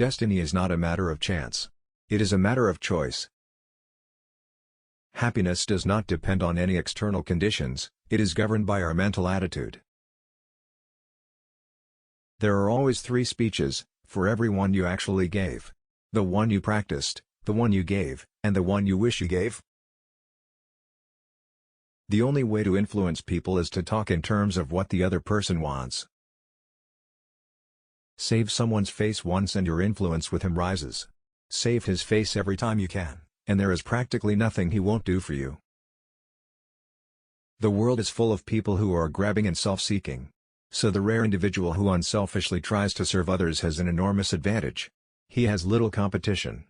Destiny is not a matter of chance. It is a matter of choice. Happiness does not depend on any external conditions, it is governed by our mental attitude. There are always three speeches, for every one you actually gave. The one you practiced, the one you gave, and the one you wish you gave. The only way to influence people is to talk in terms of what the other person wants. Save someone's face once and your influence with him rises. Save his face every time you can, and there is practically nothing he won't do for you. The world is full of people who are grabbing and self-seeking. So the rare individual who unselfishly tries to serve others has an enormous advantage. He has little competition.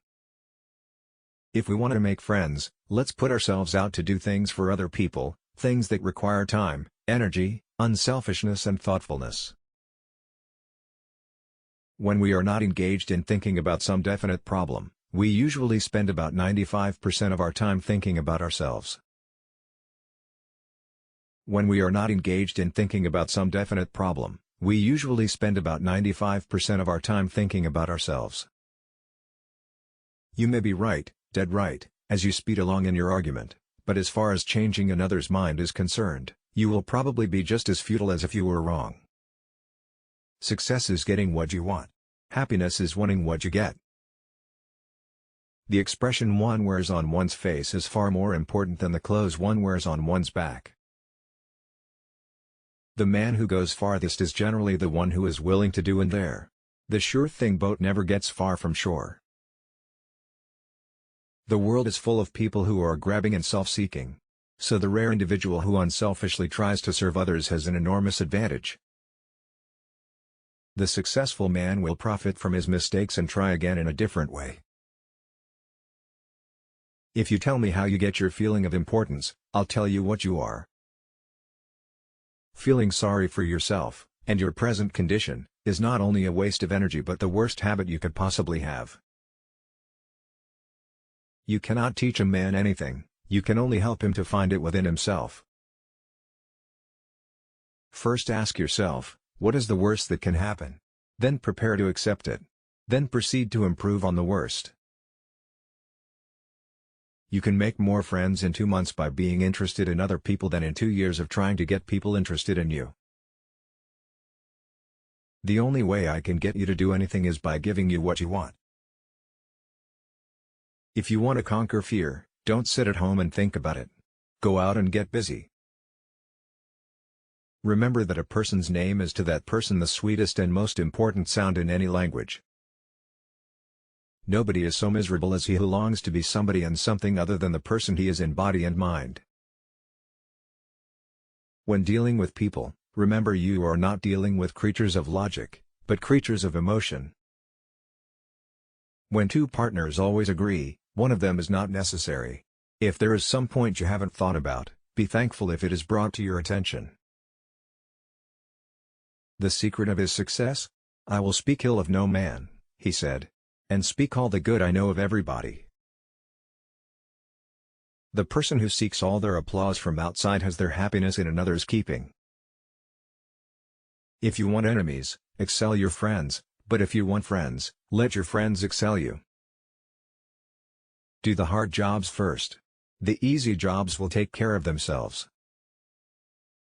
If we want to make friends, let's put ourselves out to do things for other people, things that require time, energy, unselfishness and thoughtfulness. When we are not engaged in thinking about some definite problem, we usually spend about 95% of our time thinking about ourselves. When we are not engaged in thinking about some definite problem, we usually spend about 95% of our time thinking about ourselves. You may be right, dead right, as you speed along in your argument, but as far as changing another's mind is concerned, you will probably be just as futile as if you were wrong. Success is getting what you want. Happiness is wanting what you get. The expression one wears on one's face is far more important than the clothes one wears on one's back. The man who goes farthest is generally the one who is willing to do and dare. The sure thing boat never gets far from shore. The world is full of people who are grabbing and self-seeking. So the rare individual who unselfishly tries to serve others has an enormous advantage. The successful man will profit from his mistakes and try again in a different way. If you tell me how you get your feeling of importance, I'll tell you what you are. Feeling sorry for yourself, and your present condition, is not only a waste of energy but the worst habit you could possibly have. You cannot teach a man anything, you can only help him to find it within himself. First ask yourself, what is the worst that can happen? Then prepare to accept it. Then proceed to improve on the worst. You can make more friends in 2 months by being interested in other people than in 2 years of trying to get people interested in you. The only way I can get you to do anything is by giving you what you want. If you want to conquer fear, don't sit at home and think about it. Go out and get busy. Remember that a person's name is to that person the sweetest and most important sound in any language. Nobody is so miserable as he who longs to be somebody and something other than the person he is in body and mind. When dealing with people, remember you are not dealing with creatures of logic, but creatures of emotion. When two partners always agree, one of them is not necessary. If there is some point you haven't thought about, be thankful if it is brought to your attention. The secret of his success? I will speak ill of no man, he said, and speak all the good I know of everybody. The person who seeks all their applause from outside has their happiness in another's keeping. If you want enemies, excel your friends, but if you want friends, let your friends excel you. Do the hard jobs first. The easy jobs will take care of themselves.